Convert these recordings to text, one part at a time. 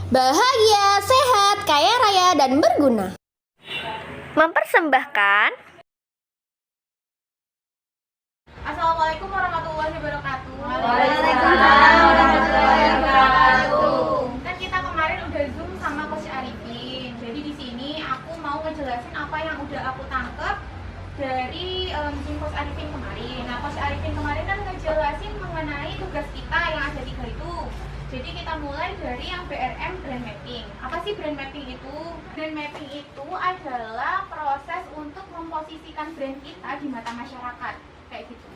Bahagia, sehat, kaya raya, dan berguna. Mempersembahkan Assalamualaikum warahmatullahi wabarakatuh. Waalaikumsalam warahmatullahi wabarakatuh. Kan kita kemarin udah Zoom sama Coach Arifin. Jadi di sini aku mau ngejelasin apa yang udah aku tangkep dari Zoom Coach Arifin kemarin. Nah, Coach Arifin kemarin kan ngejelasin mengenai tugas kita yang ada 3 itu. Jadi kita mulai dari yang BRM, brand mapping. Apa sih brand mapping itu? Brand mapping itu adalah proses untuk memposisikan brand kita di mata masyarakat. Kayak gitu.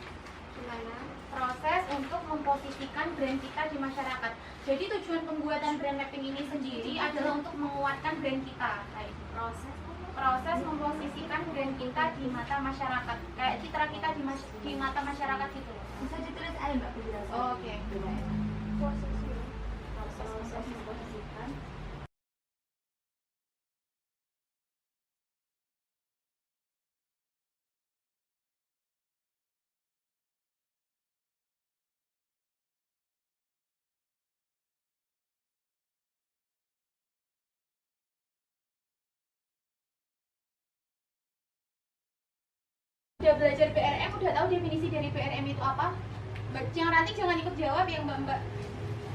Gimana? Proses untuk memposisikan brand kita di masyarakat. Jadi tujuan pembuatan brand mapping ini sendiri adalah untuk menguatkan brand kita. Kayak gitu. Proses memposisikan brand kita di mata masyarakat. Kayak citra kita di mata masyarakat gitu. Bisa ditulis aja Mbak penjelasan. Oke. Proses memposisikan. Udah belajar BRM, udah tahu definisi dari BRM itu apa? Yang nanti jangan ikut jawab, yang mbak-mbak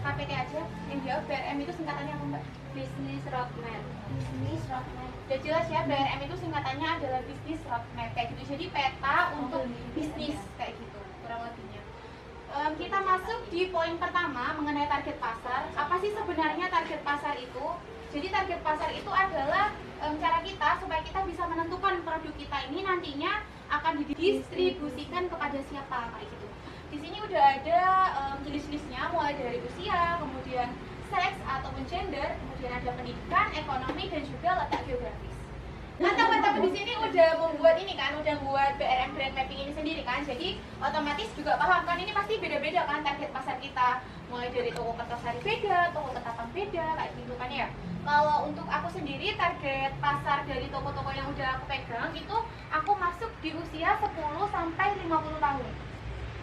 KPT aja yang jawab. BRM itu singkatannya apa mbak? Business roadmap. Business roadmap. Udah jelas ya, BRM itu singkatannya adalah business roadmap kayak gitu. Jadi peta untuk bisnis kayak gitu kurang lebihnya. Kita masuk di poin pertama mengenai target pasar. Apa sih sebenarnya target pasar itu? Jadi target pasar itu adalah cara kita supaya kita bisa menentukan produk kita ini nantinya akan didistribusikan kepada siapa kayak gitu. Di sini udah ada jenis-jenisnya mulai dari usia, kemudian seks ataupun gender, kemudian ada pendidikan, ekonomi dan juga letak geografis. Nah, teman-teman di sini udah membuat ini kan, udah buat BRM brand mapping ini sendiri kan. Jadi otomatis juga paham kan ini pasti beda-beda kan target pasar kita. Mulai dari toko Kertasari beda, toko Ketapang beda kayak gitu kan ya. Kalau untuk aku sendiri target pasar dari toko-toko yang udah aku pegang itu aku masuk di usia 10 sampai 50 tahun.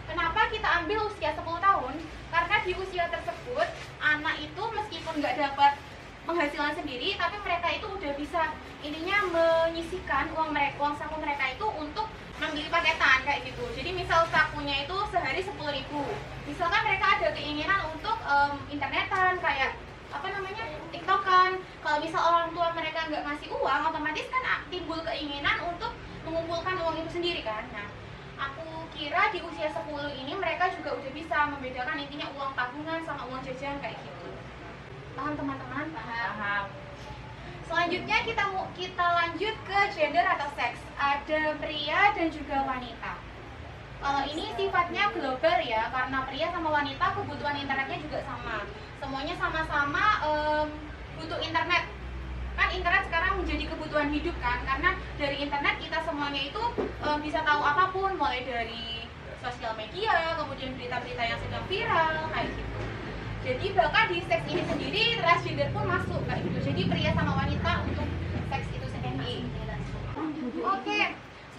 Kenapa kita ambil usia 10 tahun? Karena di usia tersebut anak itu meskipun nggak dapat penghasilan sendiri, tapi mereka itu udah bisa ininya menyisihkan uang saku mereka itu untuk membeli paketan kayak gitu. Jadi misal sakunya itu sehari 10.000. Misalkan mereka ada keinginan untuk internetan kayak apa namanya TikTokan. Kalau misal orang tua mereka nggak ngasih uang, otomatis kan timbul keinginan untuk mengumpulkan uang itu sendiri kan. Nah, aku kira di usia 10 ini mereka juga udah bisa membedakan intinya uang tabungan sama uang jajan kayak gitu. Paham teman-teman? Paham. Selanjutnya kita lanjut ke gender atau seks. Ada pria dan juga wanita. Kalau ini sifatnya global ya, karena pria sama wanita kebutuhan internetnya juga sama. Semuanya sama-sama butuh internet. Kan internet sekarang menjadi kebutuhan hidup kan, karena dari internet kita semuanya itu bisa tahu apapun, mulai dari sosial media, kemudian berita-berita yang sedang viral kayak gitu. Jadi bahkan di seks ini sendiri transgender pun masuk kayak gitu. Jadi pria sama wanita untuk seks itu sendiri. Oke,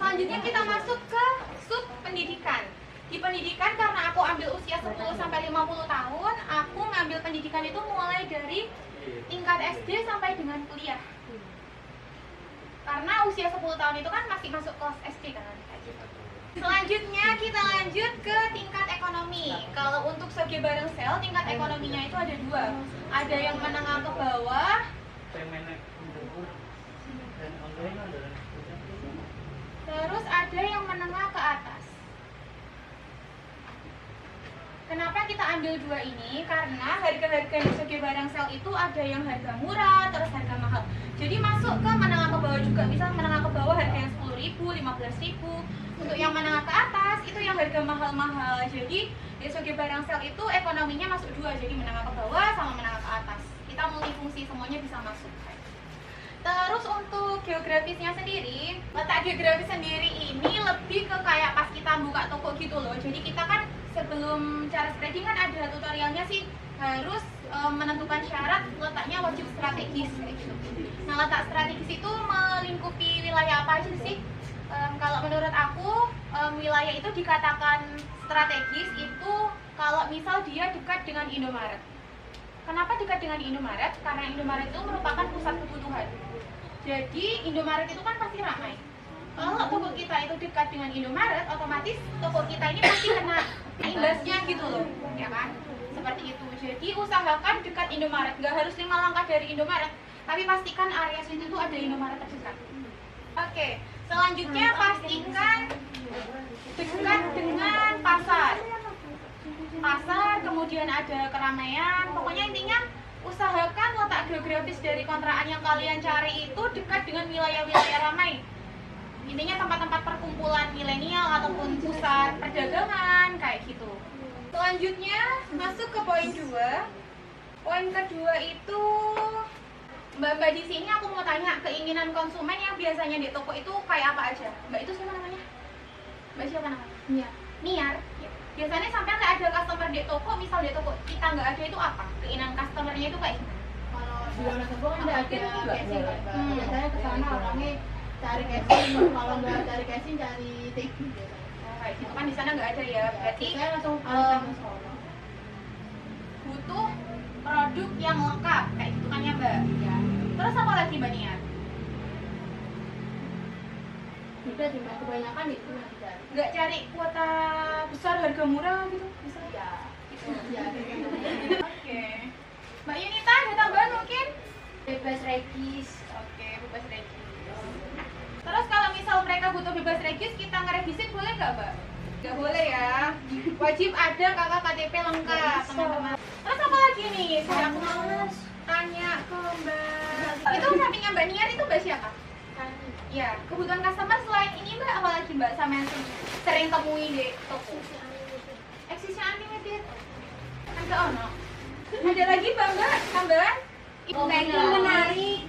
selanjutnya kita masuk ke sub pendidikan. Di pendidikan karena aku ambil usia 10 sampai 50 tahun, aku ngambil pendidikan itu mulai dari tingkat SD sampai dengan kuliah. Karena usia 10 tahun itu kan masih masuk kelas SD kan kayak gitu. Selanjutnya kita lanjut ke tingkat ekonomi. Kalau untuk Soge Barengsel tingkat ekonominya itu ada 2. Ada yang menengah ke bawah, terus ada yang menengah ke atas. Kenapa kita ambil 2 ini? Karena harga-harga di Soge Barengsel itu ada yang harga murah, terus harga mahal. Jadi masuk ke menengah ke bawah juga. Misal menengah ke bawah harga yang 10.000, 15.000. Untuk yang menengah ke atas itu yang harga mahal-mahal. Jadi di Soge Barengsel itu ekonominya masuk 2. Jadi menengah ke bawah sama menengah ke atas. Kita multifungsi, semuanya bisa masuk. Terus untuk geografisnya sendiri, letak geografis sendiri ini lebih ke kayak pas kita buka toko gitu loh. Jadi kita kan sebelum cara trading kan ada tutorialnya sih, harus menentukan syarat letaknya wajib strategis kayak gitu. Nah, letak strategis itu melingkupi wilayah apa aja sih? Kalau menurut aku wilayah itu dikatakan strategis itu kalau misal dia dekat dengan Indomaret. Kenapa dekat dengan Indomaret? Karena Indomaret itu merupakan pusat kebutuhan. Jadi Indomaret itu kan pasti ramai. Kalau toko kita itu dekat dengan Indomaret, otomatis toko kita ini pasti kena imbasnya gitu loh, ya kan? Seperti itu. Jadi usahakan dekat Indomaret, nggak harus 5 langkah dari Indomaret, tapi pastikan area situ tuh ada Indomaret terdekat. Oke, selanjutnya pastikan dekat dengan pasar. Pasar, kemudian ada keramaian, pokoknya intinya usahakan letak geografis dari kontrakan yang kalian cari itu dekat dengan wilayah-wilayah ramai. Intinya tempat-tempat perkumpulan milenial ataupun pusat perdagangan kayak gitu. Selanjutnya masuk ke poin 2. Poin kedua itu Mbak di sini aku mau tanya keinginan konsumen yang biasanya di toko itu kayak apa aja? Mbak itu siapa namanya? Mbak siapa namanya? Niar. Biasanya sampai nggak ada customer di toko, misal di toko kita nggak ada itu apa? Keinginan customernya itu kayak gimana? Kalau di luar toko kan nggak ada casing kan, Mbak. Biasanya kesana orangnya cari casing, kalau nggak cari casing cari TV biasanya. Kayak gitu kan di sana nggak ada ya. Berarti Saya langsung sama sekolah. butuh produk yang lengkap kayak gitu kan ya Mbak. Ya. Terus apa lagi Mbak Niar? Udah sih Mbak, kebanyakan itu yang dicari. Nggak cari kuota besar harga murah gitu bisa? Ya. Gitu. Ya. Oke. Mbak Yunita ada tambahan mungkin? Bebas regis. Oke, bebas regis. Terus kalau misal mereka butuh bebas regis, kita ngerevisin boleh nggak Mbak? Nggak boleh ya. Wajib ada kakak KTP lengkap teman-teman. Terus apa lagi nih? Saya aku mau tanya ke Mbak. Itu sampingnya Mbak Niar itu Mbak siapa? Ya, kebutuhan customer selain ini Mbak apa lagi Mbak sama yang sering temui di toko? Eksisnya unlimited. Ada ono. Ada lagi Mbak tambahan? Packing menarik.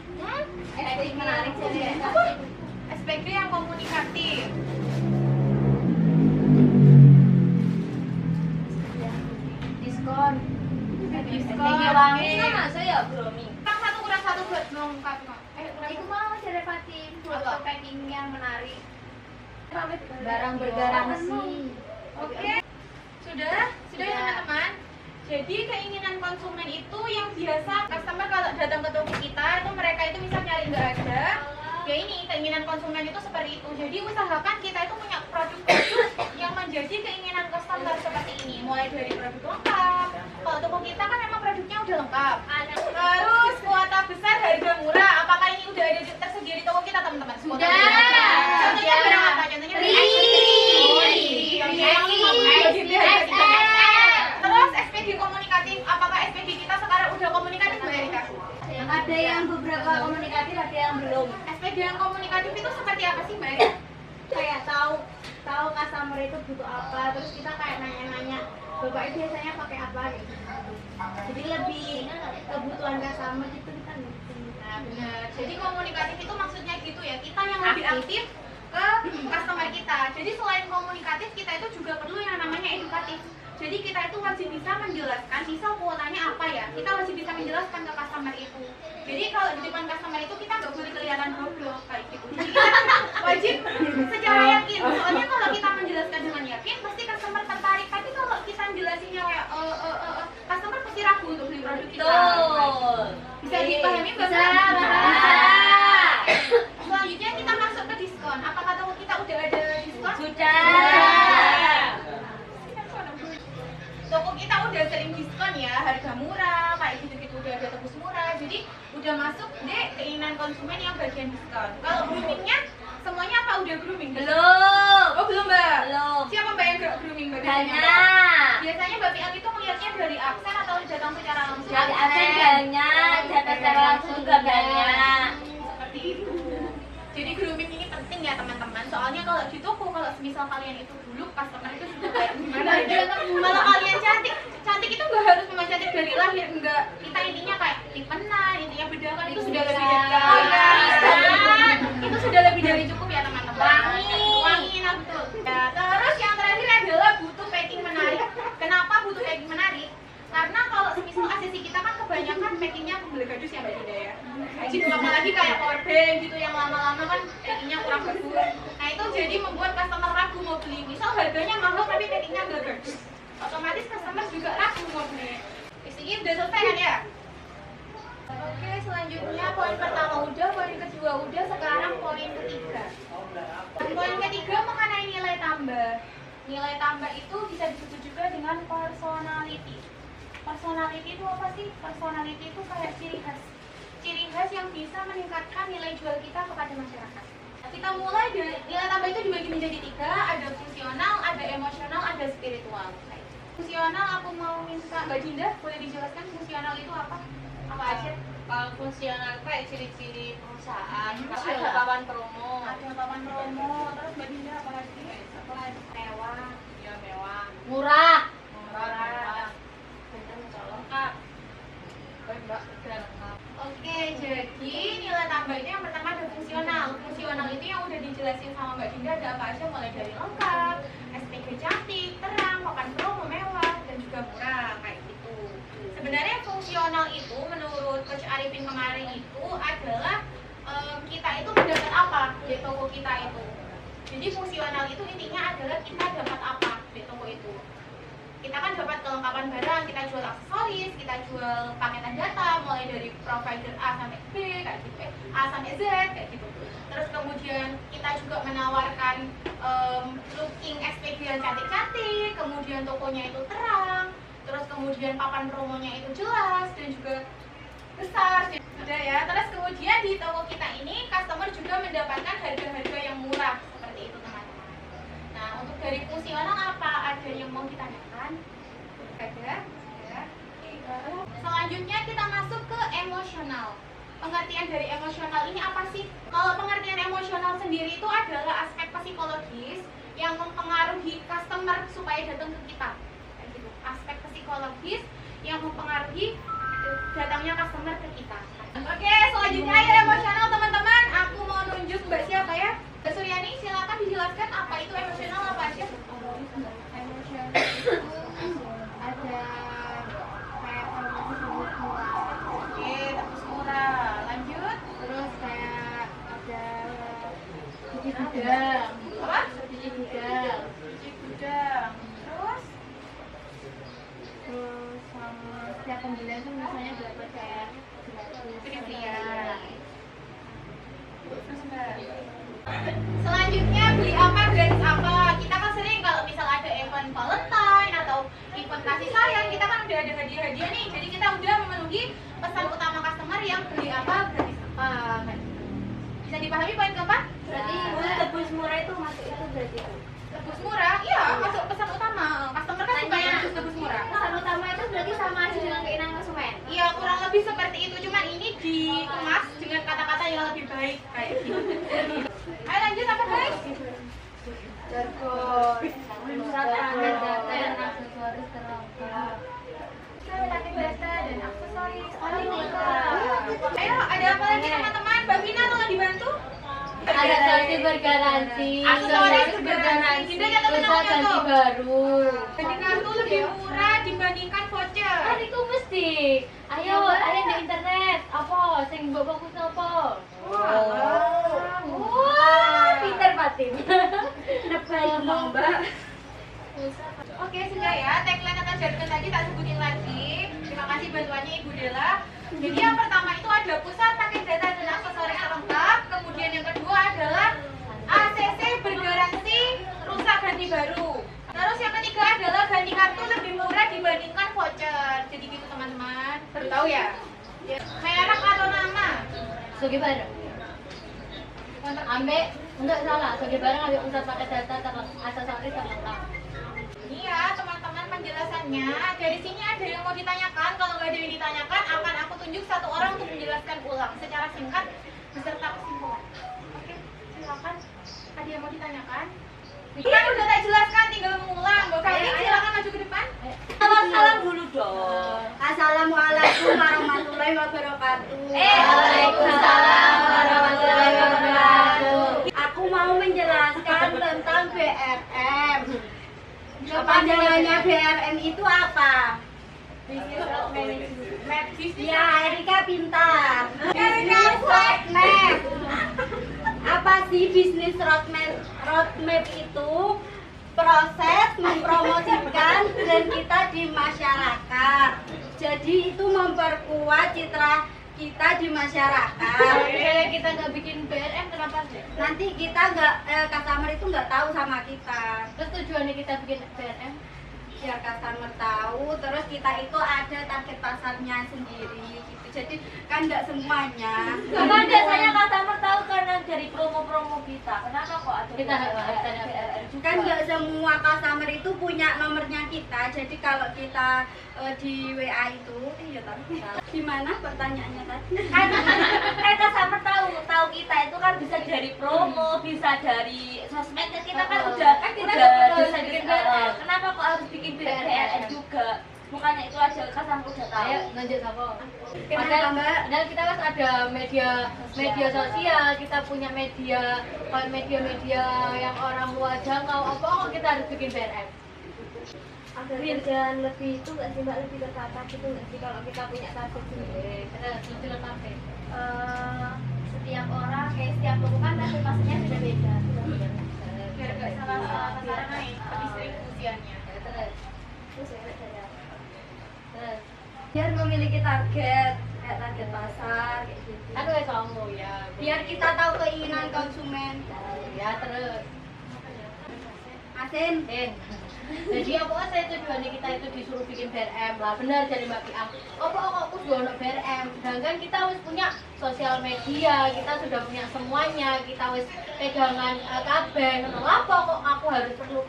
Packing menarik jadi. Apa? SPG yang komunikatif. Diskon. Diskon. Wangi kan masuk ya grooming. Kurang satu buat melengkap. Itu mau derivatif Apa? foto packing yang menarik. Barang bergaransi. Oke. Sudah ya teman-teman. Jadi keinginan konsumen itu yang biasa customer kalau datang ke toko kita itu mereka itu bisa nyari nggak ada. Ya ini keinginan konsumen itu seperti itu. Jadi usahakan kita itu punya produk-produk yang menjadi keinginan customer seperti ini. Mulai dari produk lengkap. Kalau toko kita kan memang produknya udah lengkap. Terus kuota besar, harga murah. Apakah ini udah ada tersedia di toko kita teman-teman? Sudah. Contohnya barang apa? Contohnya Terus SPG komunikatif. Apakah SPG kita sekarang udah komunikatif Mbak Erika? Ada yang beberapa komunikatif, ada yang belum. SPG yang komunikatif itu seperti apa sih Mbak Erika? Kayak tahu customer itu butuh apa, terus kita kayak nanya-nanya bapak itu biasanya pakai apa gitu. Jadi lebih kebutuhan customer itu kita ngerti. Nah benar. Jadi komunikatif itu maksudnya gitu ya. Kita yang lebih aktif ke customer kita. Jadi selain komunikatif kita itu juga perlu yang namanya edukatif. Jadi kita itu wajib bisa menjelaskan, misal kuotanya apa ya, kita wajib bisa menjelaskan ke customer itu. Jadi kalau di depan customer itu kita nggak boleh kelihatan goblok kayak gitu. Jadi kita wajib secara yakin. Soalnya kalau kita menjelaskan dengan yakin, pasti customer tertarik. Tapi kalau kita jelasinnya kayak customer pasti ragu untuk beli produk kita. Bisa dipahami Mbak? Bisa. Selanjutnya kita masuk ke diskon. Apakah toko kita udah ada diskon? Sudah. Toko kita udah sering diskon ya, harga murah, kayak gitu-gitu udah ada tebus murah. Jadi udah masuk deh keinginan konsumen yang bagian diskon. Kalau groomingnya, semuanya apa udah grooming? Belum. Oh belum Mbak? Belum. Siapa Mbak yang gerak grooming Mbak? Biasanya? Banyak. Biasanya Mbak Piang itu melihatnya dari absen atau datang secara langsung? Dari absen banyak, data secara langsung juga banyak. Seperti itu. Jadi grooming ini penting ya teman-teman. Soalnya kalau di toko, kalau misal kalian itu dulu customer itu sudah kayak gimana ya? Kalau kalian cantik itu nggak harus memang cantik dari lahir, enggak. Kita intinya kayak lipenan, intinya bedakan itu sudah lebih dari itu sudah lebih dari cukup ya teman-teman. Wangi, nah betul. Ya, terus yang terakhir adalah butuh packing menarik. Kenapa butuh packing menarik? Karena kalau semisal ACC kita kan kebanyakan packingnya gadus ya Mbak Dinda ya. Jadi apalagi kayak powerbank gitu yang lama-lama kan packingnya kurang bagus. Nah itu jadi membuat customer ragu mau beli. Misal harganya mahal tapi packingnya gak bagus, otomatis customer juga ragu mau beli. Ini udah selesai kan ya? Oke, selanjutnya poin pertama udah, poin kedua udah, sekarang poin ketiga. Poin ketiga mengenai nilai tambah. Nilai tambah itu bisa disebut juga dengan personality. Personality itu apa sih? Personality itu kayak ciri khas. Ciri khas yang bisa meningkatkan nilai jual kita kepada masyarakat. Kita mulai dari nilai tambah itu dibagi menjadi 3, ada fungsional, ada emosional, ada spiritual. Fungsional aku mau minta Mbak Dinda, boleh dijelaskan fungsional itu apa? Apa aja? Kalau fungsional kayak ciri-ciri perusahaan, Ada papan promo, Ada papan promo, terus Mbak Dinda apa lagi? Mewah, ya mewah, Murah. murah. lengkap. Baik Mbak, sudah lengkap. Oke, jadi nilai tambah itu yang pertama ada fungsional. Fungsional itu yang udah dijelasin sama Mbak Dinda ada apa aja, mulai dari lengkap, SPG cantik, terang, papan promo mewah, dan juga murah kayak gitu. Sebenarnya fungsional itu menurut Coach Arifin kemarin itu adalah kita itu mendapat apa di toko kita itu. Jadi fungsional itu intinya adalah kita dapat apa di toko itu. Kita kan dapat kelengkapan barang, kita jual aksesoris, kita jual paketan data mulai dari provider A sampai B kayak gitu, A sampai Z kayak gitu. Terus kemudian kita juga menawarkan looking SPG yang cantik-cantik, kemudian tokonya itu terang, terus kemudian papan promonya itu jelas dan juga besar. Udah ya. Terus kemudian di toko kita ini customer juga mendapatkan harga-harga yang murah seperti itu teman-teman. Nah, untuk dari fungsional apa? Ada yang mau ditanyakan? Ada? Ya. Selanjutnya kita masuk ke emosional. Pengertian dari emosional ini apa sih? Kalau pengertian emosional sendiri itu adalah aspek psikologis yang mempengaruhi customer supaya datang ke kita. Kayak gitu. Aspek psikologis yang mempengaruhi datangnya customer ke kita. Oke, selanjutnya ayo emosional teman-teman. Aku mau nunjuk Mbak siapa ya? Mbak Suryani, silakan dijelaskan apa itu emosional apa aja? Emosional itu ada kayak promosi murah. Oke, tebus murah. Lanjut. Terus kayak ada cuci gudang. Apa? Cuci gudang. Cuci gudang. Terus? Terus sama setiap pembelian tuh misalnya dapat kayak gratis. Free-freean. Terus Mbak. Selanjutnya beli apa gratis apa? Kita kan sering kalau misal ada event Valentine atau event kasih sayang, kita kan udah ada hadiah-hadiah nih. Jadi kita udah memenuhi pesan utama customer yang beli apa gratis apa. Kayak gitu. Bisa dipahami poin keempat? Berarti tebus murah itu masuk itu berarti itu. Tebus murah? Iya, masuk pesan utama. Customer kan suka yang tebus murah. Pesan utama itu berarti sama aja dengan keinginan konsumen. Iya, kurang lebih seperti itu. Cuman ini dikemas dengan kata-kata yang lebih baik kayak gitu. Ayo lanjut apa guys? Jargon, pusat tanda data dan aksesoris terlengkap. Tanda data dan aksesoris lengkap. Ayo, ada apa lagi teman-teman? Mbak Vina tolong dibantu. Ada ganti bergaransi. Aksesoris bergaransi. Tidak jatuh Bisa ganti baru. Jadi kartu lebih murah dibandingkan voucher. Kan itu mesti. Ayo di internet. Apa? Sing mbok fokus apa? Wah, pinter Fatim. Nebak Mbak. Oke, sudah ya. Tagline atau jargon tadi tak sebutin lagi. Terima kasih bantuannya Ibu Dela. Jadi yang pertama itu ada pusat paket data dan aksesoris lengkap. Kemudian yang kedua adalah ACC bergaransi rusak ganti baru. Terus yang ketiga adalah ganti kartu lebih murah dibandingkan voucher. Jadi gitu teman-teman. Baru tahu ya? Merek atau nama? Sogi bareng. Ambek enggak salah. Sogi bareng ambil pusat paket data aksesoris terlengkap. Iya teman-teman penjelasannya. Dari sini ada yang mau ditanyakan. Kalau nggak ada yang ditanyakan akan aku tunjuk satu orang untuk menjelaskan ulang secara singkat beserta kesimpulan. Oke, silakan. Ada yang mau ditanyakan? Kan udah tak jelaskan, tinggal mengulang. Mbak Fahri, silakan maju ke depan. Salam dulu dong. Assalamualaikum warahmatullahi wabarakatuh. Waalaikumsalam warahmatullahi wabarakatuh. Aku mau menjelaskan tentang BRM. Kepanjangannya BRM itu apa? Business Road Management. Ya, Erika pintar. Business roadmap. Apa sih bisnis roadmap? Roadmap itu proses mempromosikan brand kita di masyarakat. Jadi itu memperkuat citra kita di masyarakat. Kalau misalnya kita nggak bikin BRM, kenapa sih? Nanti kita customer itu nggak tahu sama kita. Terus tujuannya kita bikin BRM? Biar customer tahu, terus kita itu ada target pasarnya sendiri gitu. Jadi kan nggak semuanya. Karena biasanya customer tahu karena dari promo-promo kita. Kenapa kok ada Kita harus ada BRM juga. Kan nggak semua customer itu punya nomornya kita. Jadi kalau kita di WA itu, iya tadi. Gimana pertanyaannya tadi? kan customer tahu kita itu kan bisa dari promo, bisa dari sosmed, kita kan udah kita udah nggak bisa bikin bikin BRM. kenapa kok harus bikin BRM juga? Bukannya itu aja customer udah tahu. Ayo lanjut apa? Kenapa, Mbak? Padahal kita kan ada media sosial, kita punya media yang orang luar jangkau. Apa kok kita harus bikin BRM? Agar kerjaan lebih itu nggak sih Mbak, lebih tertata gitu nggak sih kalau kita punya target sendiri? Lebih lengkap ya. Setiap orang kayak setiap toko kan target pasarnya sudah beda. Biar nggak salah sasaran nih pendistribusiannya. Terus biar memiliki target kayak target pasar kayak gitu. Kan wes kamu ya. Biar kita tahu keinginan konsumen. Ya terus. Asin. Jadi apa saya tujuannya kita itu disuruh bikin BRM lah, benar dari Mbak Piang. Apa kok aku sudah ono BRM? Sedangkan kita harus punya sosial media, kita sudah punya semuanya, kita harus pegangan kabeh. Kenapa kok aku harus perlu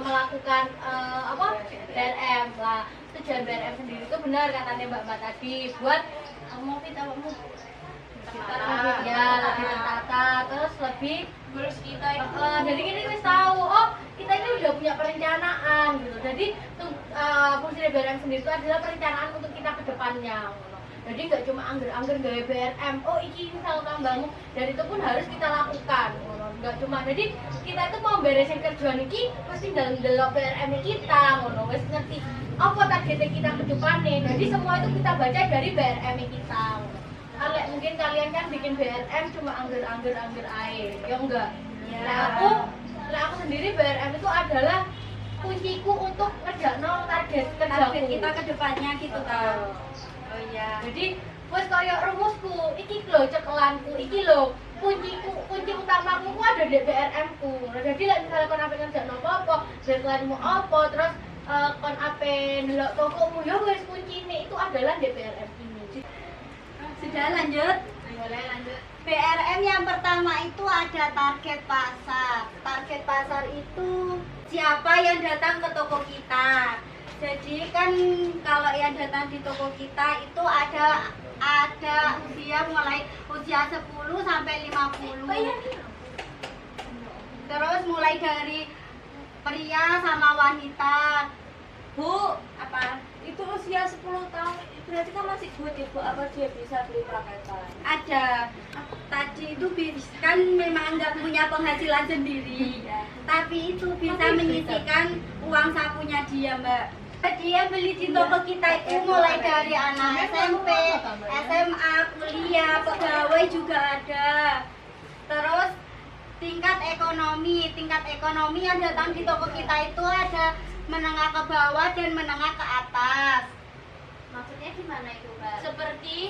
melakukan BRM lah? Tujuan BRM sendiri itu benar katanya Mbak tadi buat mau kita mau ya lebih tertata, terus lebih Terus kita itu jadi kita harus tahu kita ini udah punya perencanaan gitu. Jadi fungsi dari BRM sendiri itu adalah perencanaan untuk kita ke depannya. Jadi nggak cuma angger-angger gaya BRM, iki misal tambahmu, dan itu pun harus kita lakukan. Nggak cuma, jadi kita itu mau beresin kerjaan ini mesti dalam BRM kita, wis ngerti apa targetnya kita ke depannya. Jadi semua itu kita baca dari BRM kita. Mungkin kalian kan bikin BRM cuma angger air, ya enggak? Ya. Nah aku sendiri BRM itu adalah kunciku untuk ngerjain target Target kerjaku. kita ke depannya gitu kan. Oh iya. Jadi wes kaya rumusku, iki lho cekelanku, iki lho kunci utamaku ku ada di BRM ku. Nah, jadi lek misalnya kon ape ngerjain apa-apa, deadline-mu apa, terus kon ape ndelok tokomu ya wes kuncine itu adalah di BRM ini. Sudah lanjut. Boleh lanjut. BRM yang pertama itu ada target pasar. Target pasar itu siapa yang datang ke toko kita. Jadi kan kalau yang datang di toko kita itu ada usia mulai usia 10 sampai 50. Terus mulai dari pria sama wanita. Bu, Apa? itu usia 10 tahun berarti kan masih good ya Bu, apa dia bisa beli paketan? Ada. Tadi itu kan memang nggak punya penghasilan sendiri, tapi itu bisa menyisihkan uang sakunya dia Mbak. Dia beli di toko kita itu mulai dari anak SMP, SMA, kuliah, pegawai juga ada. Terus tingkat ekonomi yang datang di toko kita itu ada menengah ke bawah dan menengah ke atas. Maksudnya gimana itu Mbak?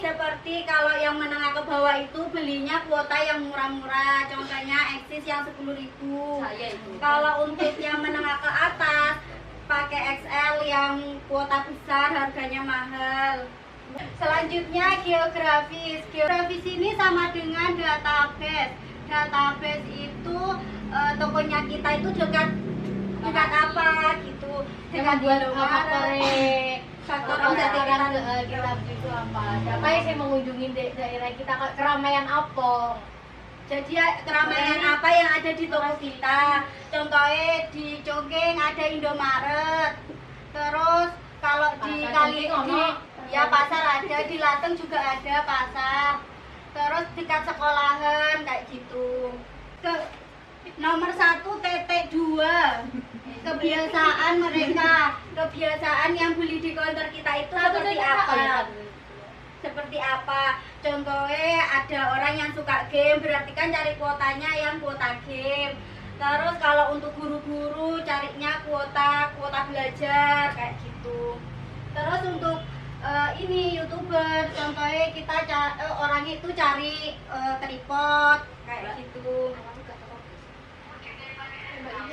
Seperti kalau yang menengah ke bawah itu belinya kuota yang murah-murah, contohnya Exis yang 10.000. Saya itu. Kalau untuk yang menengah ke atas pakai XL yang kuota besar harganya mahal. Selanjutnya geografis ini sama dengan database itu tokonya kita itu dekat apa gitu, dekat buat Indomaret. faktor menjadikan kita begitu apa? Siapa yang mengunjungi daerah kita, keramaian apa? Jadi keramaian apa yang ada di toko kita? Contohnya di Congkeng ada Indomaret. Terus kalau di pasar ada, di Lateng juga ada pasar. Terus dekat sekolahan kayak gitu. Nomor 1 titik 2 kebiasaan yang beli di counter kita itu seperti apa? Contohnya ada orang yang suka game, berarti kan cari kuotanya yang kuota game. Terus kalau untuk guru-guru carinya kuota belajar kayak gitu. Terus untuk ini YouTuber, contohnya kita orangnya itu cari tripod kayak gitu.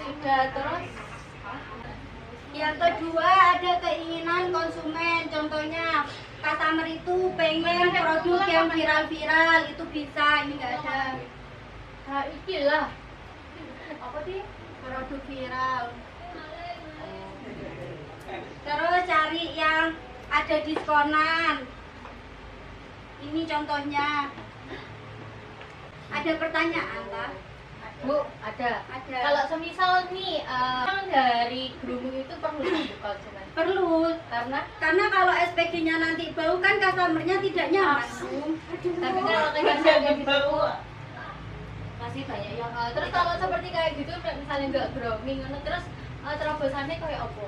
Sudah, terus Yang kedua ada keinginan konsumen, contohnya customer itu pengen produk yang viral-viral, itu bisa, ini nggak ada. Nah, ikilah. apa sih? Produk viral. Terus cari yang ada diskonan. Ini contohnya. Ada pertanyaan lah? Bu, ada. Ada. Kalau semisal nih, kan dari grooming itu perlu dibuka konsumen. Perlu, Karena kalau SPG-nya nanti bau kan customernya tidak nyaman. tapi kalau kayak gitu Masih banyak yang terus kalau seperti kayak gitu misalnya nggak grooming terus terobosannya kayak apa?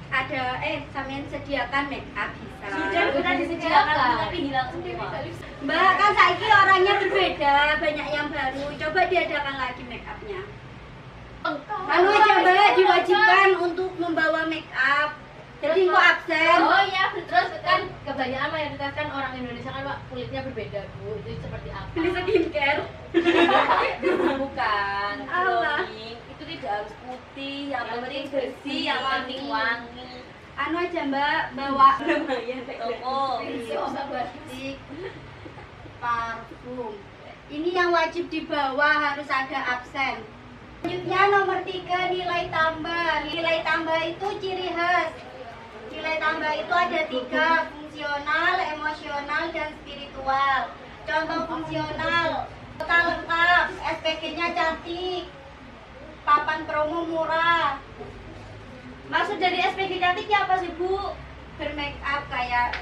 Ada, sampean sediakan make up bisa. sudah pernah disediakan tapi hilang semua. Mbak, kan saiki orangnya berbeda, banyak yang baru. Coba diadakan lagi make upnya. Anu aja Mbak, diwajibkan untuk membawa make up. Jadi kok absen. Oh iya, terus kan kebanyakan mayoritas kan orang Indonesia kan Pak kulitnya berbeda Bu, itu seperti apa? Beli skincare. Bukan Allah. glowing, itu tidak harus putih, yang penting bersih, yang penting wangi. Anu aja Mbak, bawa Lumayan toko. lipstick, parfum. Ini yang wajib dibawa, harus ada absen. Selanjutnya nomor 3, nilai tambah. Nilai tambah itu ciri khas. Nilai tambah itu ada 3, fungsional, emosional, dan spiritual. Contoh fungsional, kota lengkap, SPG-nya cantik, papan promo murah. Maksud dari SPG cantiknya apa sih Bu? Bermake up kayak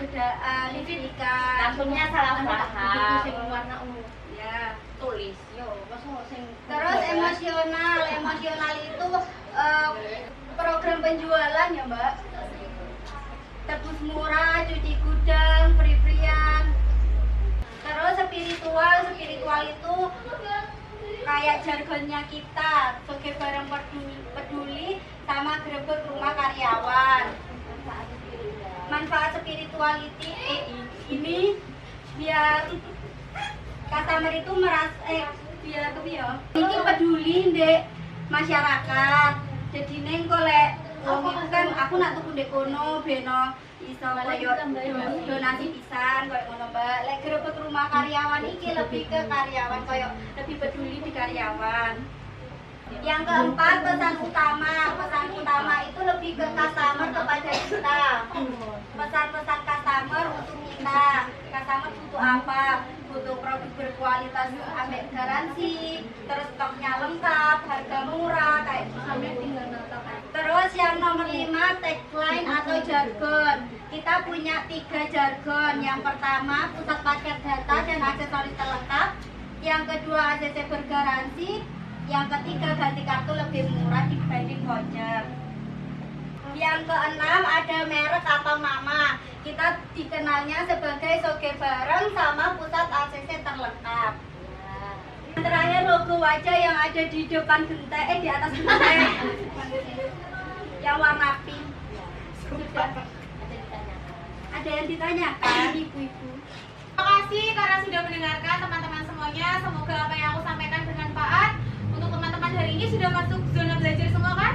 lipstikan. Langsungnya salah Itu paham. sing warna ungu. Ya. Tulis. Yo, masuk sing Terus emosional itu program penjualan ya Mbak. Tebus murah, cuci gudang, free-freean. Terus spiritual itu kayak jargonnya kita, sebagai barang peduli sama grebek rumah karyawan. Manfaat spirituality ini biar customer itu merasa biar ini peduli ndek masyarakat. Jadi neng kolek wong itu kan aku nak tuku ndek kono beno iso koyo donasi pisan koyo ngono Mbak. Lek grebek rumah karyawan iki lebih ke karyawan koyo lebih peduli di karyawan. Yang keempat, pesan utama itu lebih ke customer kepada kita. Pesan-pesan customer untuk kita. Customer butuh apa? Butuh produk berkualitas ambek garansi, terus stoknya lengkap, harga murah kayak gitu. Terus yang nomor 5, tagline atau jargon. Kita punya 3 jargon. Yang pertama, pusat paket data dan aksesoris terlengkap. Yang kedua, ACC bergaransi. Yang ketiga, ganti kartu lebih murah dibanding voucher. Yang keenam, ada merek atau nama. Kita dikenalnya sebagai Soge Bareng sama pusat ACC terlengkap. Yang terakhir, logo wajah yang ada di depan genteng, di atas genteng. Yang warna pink. Sudah. Ada yang ditanyakan, ibu-ibu? Terima kasih karena sudah mendengarkan teman-teman semuanya. Semoga apa yang aku sampaikan bermanfaat. Untuk teman-teman hari ini sudah masuk zona belajar semua kan?